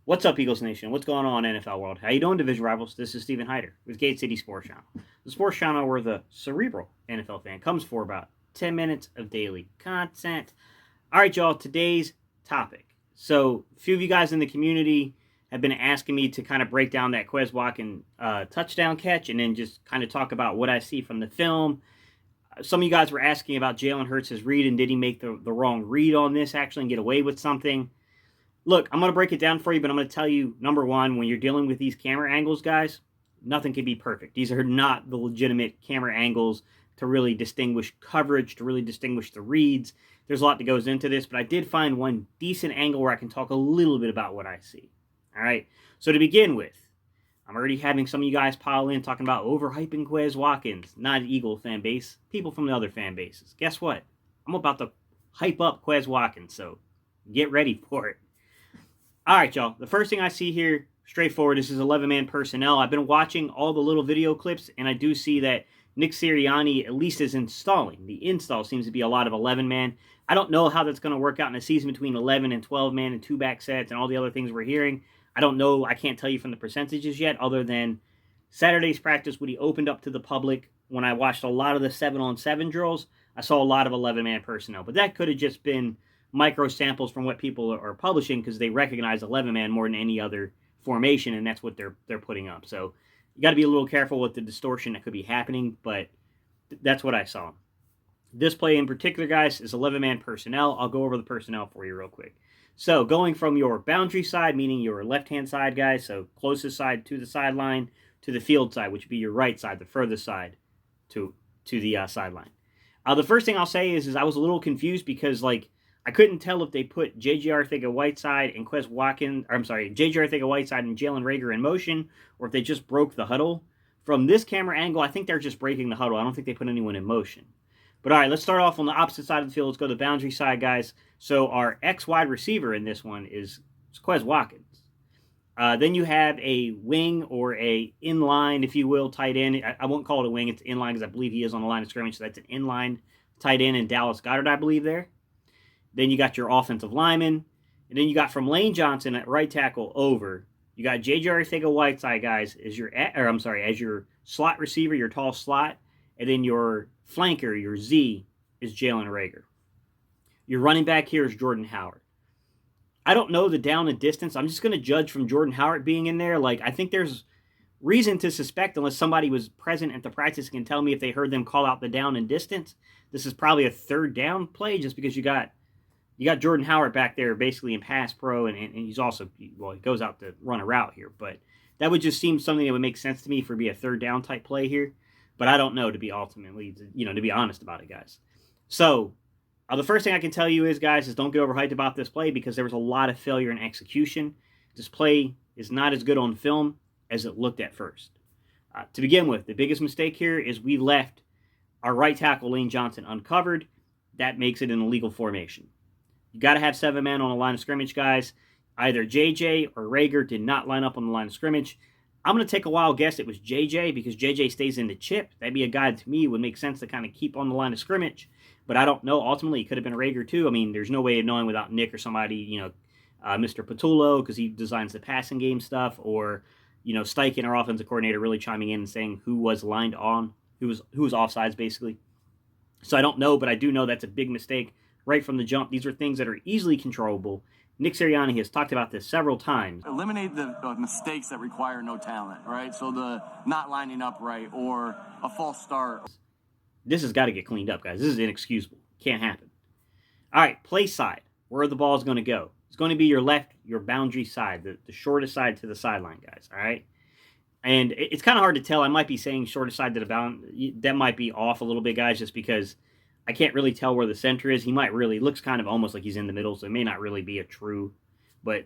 What's up, Eagles Nation? What's going on, NFL world? How you doing, division rivals? This is Stephen Hyder with Gate City Sports Channel. The sports channel where the cerebral NFL fan comes for about 10 minutes of daily content. All right, y'all, today's topic. So, a few of you guys in the community have been asking me to kind of break down that Quez Watkins touchdown catch and then just kind of talk about what I see from the film. Some of you guys were asking about Jalen Hurts' read and did he make the wrong read on this actually and get away with something. Look, I'm going to break it down for you, but I'm going to tell you, number one, when you're dealing with these camera angles, guys, nothing can be perfect. These are not the legitimate camera angles to really distinguish coverage, to really distinguish the reads. There's a lot that goes into this, but I did find one decent angle where I can talk a little bit about what I see. All right, so to begin with, I'm already having some of you guys pile in talking about overhyping Quez Watkins, not Eagle fan base, people from the other fan bases. Guess what? I'm about to hype up Quez Watkins, so get ready for it. All right, y'all. The first thing I see here, straightforward, this is 11-man personnel. I've been watching all the little video clips, and I do see that Nick Sirianni at least is installing. The install seems to be a lot of 11-man. I don't know how that's going to work out in a season between 11 and 12-man and two-back sets and all the other things we're hearing. I don't know. I can't tell you from the percentages yet, other than Saturday's practice when he opened up to the public. When I watched a lot of the 7-on-7 drills, I saw a lot of 11-man personnel. But that could have just been micro samples from what people are publishing because they recognize 11-man more than any other formation, and that's what they're putting up. So you got to be a little careful with the distortion that could be happening, but that's what I saw. This play in particular, guys, is 11-man personnel. I'll go over the personnel for you real quick. So going from your boundary side, meaning your left-hand side, guys, so closest side to the sideline, to the field side, which would be your right side, the furthest side to the sideline. The first thing I'll say is I was a little confused because, I couldn't tell if they put J.J. Arcega-Whiteside and Quez Watkins, J.J. Arcega-Whiteside and Jalen Reagor in motion, or if they just broke the huddle. From this camera angle, I think they're just breaking the huddle. I don't think they put anyone in motion. But all right, let's start off on the opposite side of the field. Let's go to the boundary side, guys. So our X-wide receiver in this one is Quez Watkins. Then you have a wing or a inline, if you will, tight end. I won't call it a wing. It's inline because I believe he is on the line of scrimmage. So that's an inline tight end in Dallas Goedert, I believe, there. Then you got your offensive lineman. And then you got from Lane Johnson at right tackle over. You got J.J. Arcega-Whiteside, guys, as your slot receiver, your tall slot. And then your flanker, your Z, is Jalen Reagor. Your running back here is Jordan Howard. I don't know the down and distance. I'm just going to judge from Jordan Howard being in there. I think there's reason to suspect, unless somebody was present at the practice and can tell me if they heard them call out the down and distance, this is probably a third down play just because you got Jordan Howard back there basically in pass pro, and he's also, he goes out to run a route here. But that would just seem something that would make sense to me for be a third down type play here. But I don't know, to be honest about it, guys. So the first thing I can tell you is, guys, is don't get overhyped about this play because there was a lot of failure in execution. This play is not as good on film as it looked at first. To begin with, the biggest mistake here is we left our right tackle, Lane Johnson, uncovered. That makes it an illegal formation. You got to have 7 men on the line of scrimmage, guys. Either JJ or Reagor did not line up on the line of scrimmage. I'm going to take a wild guess it was JJ because JJ stays in the chip. That'd be a guy to me would make sense to kind of keep on the line of scrimmage. But I don't know. Ultimately, it could have been Reagor too. I mean, there's no way of knowing without Nick or somebody, Mr. Patullo, because he designs the passing game stuff, or, Steichen, our offensive coordinator, really chiming in and saying who was lined on, who was offsides, basically. So I don't know, but I do know that's a big mistake right from the jump. These are things that are easily controllable. Nick Sirianni has talked about this several times. Eliminate the mistakes that require no talent, right? So the not lining up right or a false start. This has got to get cleaned up, guys. This is inexcusable. Can't happen. All right, play side, where the ball is going to go. It's going to be your left, your boundary side, the shortest side to the sideline, guys, all right? And it's kind of hard to tell. I might be saying shortest side to the bound. That might be off a little bit, guys, just because I can't really tell where the center is. He looks kind of almost like he's in the middle, so it may not really be a true, but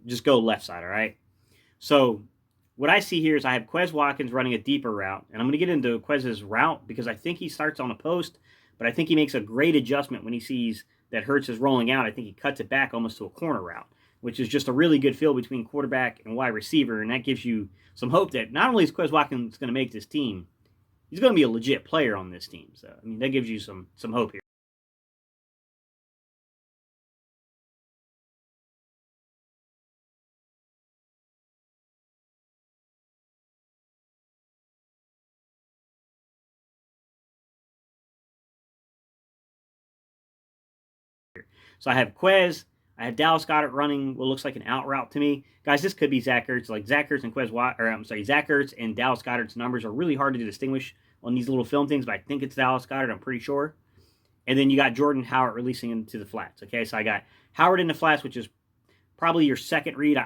just go left side, all right? So what I see here is I have Quez Watkins running a deeper route, and I'm going to get into Quez's route because I think he starts on a post, but I think he makes a great adjustment when he sees that Hurts is rolling out. I think he cuts it back almost to a corner route, which is just a really good feel between quarterback and wide receiver, and that gives you some hope that not only is Quez Watkins going to make this team, he's going to be a legit player on this team. So, I mean, that gives you some hope here. So I have Quez. I have Dallas Goedert running what looks like an out route to me. Guys, this could be Zach Ertz. Like Zach Ertz and Zach Ertz and Dallas Goedert's numbers are really hard to distinguish on these little film things, but I think it's Dallas Goedert. I'm pretty sure. And then you got Jordan Howard releasing into the flats. Okay, so I got Howard in the flats, which is probably your second read.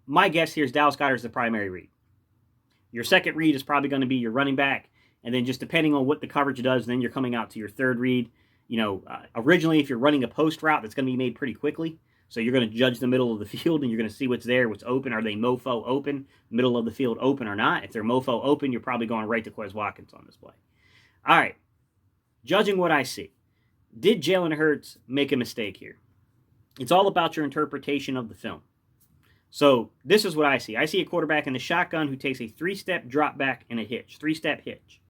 My guess here is Dallas Goedert is the primary read. Your second read is probably going to be your running back, and then just depending on what the coverage does, then you're coming out to your third read. Originally, if you're running a post route, that's going to be made pretty quickly. So you're going to judge the middle of the field, and you're going to see what's there, what's open. Are they mofo open, middle of the field open or not? If they're mofo open, you're probably going right to Quez Watkins on this play. All right, judging what I see. Did Jalen Hurts make a mistake here? It's all about your interpretation of the film. So this is what I see. I see a quarterback in the shotgun who takes a 3-step drop back and a hitch. 3-step hitch.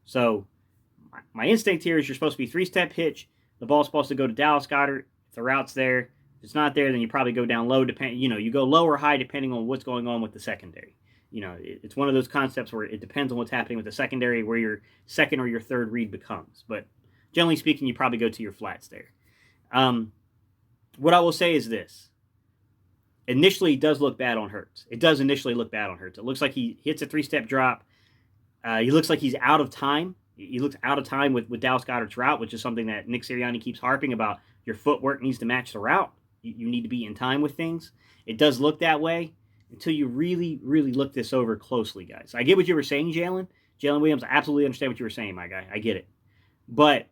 So my instinct here is you're supposed to be 3-step hitch. The ball's supposed to go to Dallas Goedert. If the route's there, if it's not there, then you probably go down low. You go low or high depending on what's going on with the secondary. It's one of those concepts where it depends on what's happening with the secondary, where your second or your third read becomes. But generally speaking, you probably go to your flats there. What I will say is this. Initially, it does look bad on Hurts. It does initially look bad on Hurts. It looks like he hits a 3-step drop. He looks like he's out of time. He looks out of time with Dallas Goedert's route, which is something that Nick Sirianni keeps harping about. Your footwork needs to match the route. You need to be in time with things. It does look that way until you really, really look this over closely, guys. I get what you were saying, Jalen. Jalen Williams, I absolutely understand what you were saying, my guy. I get it. But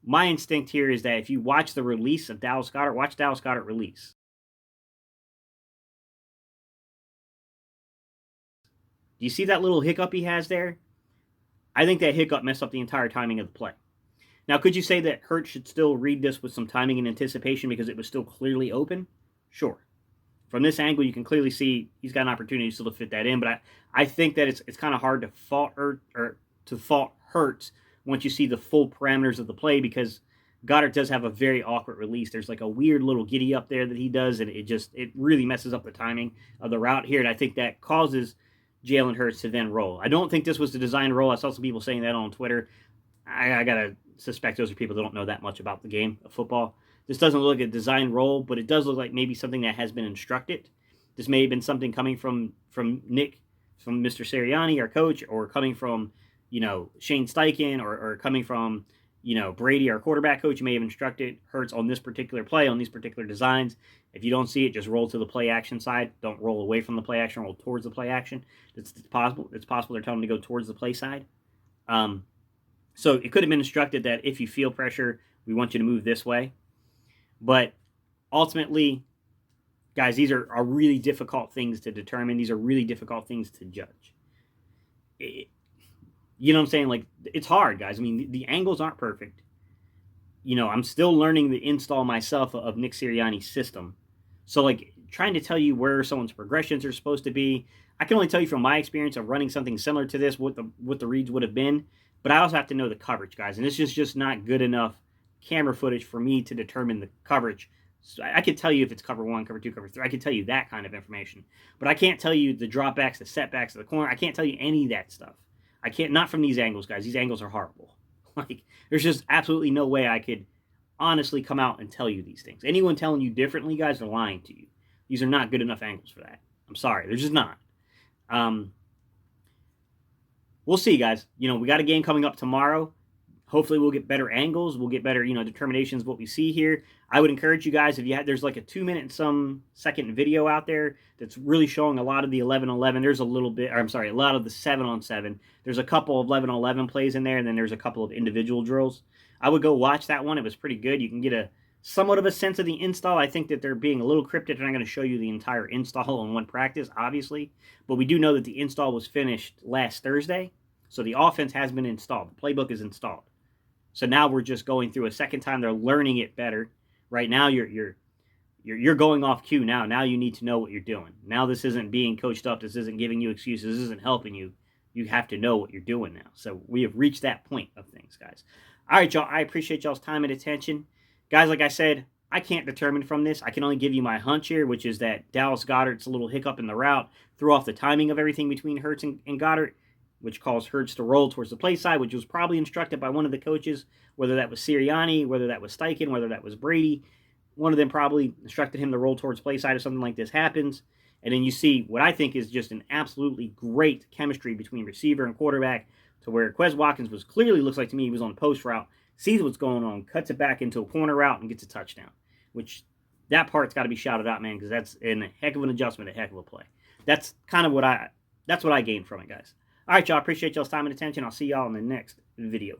my instinct here is that if you watch the release of Dallas Goedert, watch Dallas Goedert release. Do you see that little hiccup he has there? I think that hiccup messed up the entire timing of the play. Now, could you say that Hurts should still read this with some timing and anticipation because it was still clearly open? Sure. From this angle, you can clearly see he's got an opportunity still to fit that in, but I think that it's kind of hard to fault Hurts once you see the full parameters of the play, because Goedert does have a very awkward release. There's like a weird little giddy up there that he does, and it really messes up the timing of the route here, and I think that causes Jalen Hurts to then roll. I don't think this was the designed roll. I saw some people saying that on Twitter. I gotta suspect those are people that don't know that much about the game of football. This doesn't look like a design roll, but it does look like maybe something that has been instructed. This may have been something coming from Nick, from Mr. Sirianni, our coach, or coming from, Shane Steichen, or coming from, Brady, our quarterback coach. You may have instructed Hurts on this particular play, on these particular designs. If you don't see it, just roll to the play action side. Don't roll away from the play action, roll towards the play action. It's possible. It's possible they're telling him to go towards the play side. So it could have been instructed that if you feel pressure, we want you to move this way. But ultimately, guys, these are really difficult things to determine. These are really difficult things to judge. You know what I'm saying? Like, it's hard, guys. I mean, the angles aren't perfect. I'm still learning the install myself of Nick Sirianni's system. So, like, trying to tell you where someone's progressions are supposed to be, I can only tell you from my experience of running something similar to this, what the reads would have been. But I also have to know the coverage, guys. And this is just not good enough camera footage for me to determine the coverage. So I could tell you if it's cover 1, cover 2, cover 3. I could tell you that kind of information. But I can't tell you the dropbacks, the setbacks of the corner. I can't tell you any of that stuff. I can't, not from these angles, guys. These angles are horrible. Like, there's just absolutely no way I could honestly come out and tell you these things. Anyone telling you differently, guys, are lying to you. These are not good enough angles for that. I'm sorry. They're just not. We'll see, guys. We got a game coming up tomorrow. Hopefully we'll get better angles. We'll get better, determinations of what we see here. I would encourage you guys, if you had, there's like a 2-minute and some second video out there that's really showing a lot of the 11-11. There's a little bit, a lot of the 7-on-7. There's a couple of 11-on-11 plays in there, and then there's a couple of individual drills. I would go watch that one. It was pretty good. You can get a somewhat of a sense of the install. I think that they're being a little cryptic. They're not going to show you the entire install in one practice, obviously. But we do know that the install was finished last Thursday. So the offense has been installed. The playbook is installed. So now we're just going through a second time. They're learning it better. Right now, you're going off cue now. Now you need to know what you're doing. Now this isn't being coached up. This isn't giving you excuses. This isn't helping you. You have to know what you're doing now. So we have reached that point of things, guys. All right, y'all. I appreciate y'all's time and attention. Guys, like I said, I can't determine from this. I can only give you my hunch here, which is that Dallas Goedert's a little hiccup in the route threw off the timing of everything between Hurts and Goedert. which caused Hurts to roll towards the play side, which was probably instructed by one of the coaches, whether that was Sirianni, whether that was Steichen, whether that was Brady. One of them probably instructed him to roll towards play side if something like this happens. And then you see what I think is just an absolutely great chemistry between receiver and quarterback, to where Quez Watkins was clearly, looks like to me, he was on the post route, sees what's going on, cuts it back into a corner route, and gets a touchdown. Which, that part's got to be shouted out, man, because that's a heck of an adjustment, a heck of a play. That's kind of what I gained from it, guys. All right, y'all. Appreciate y'all's time and attention. I'll see y'all in the next video.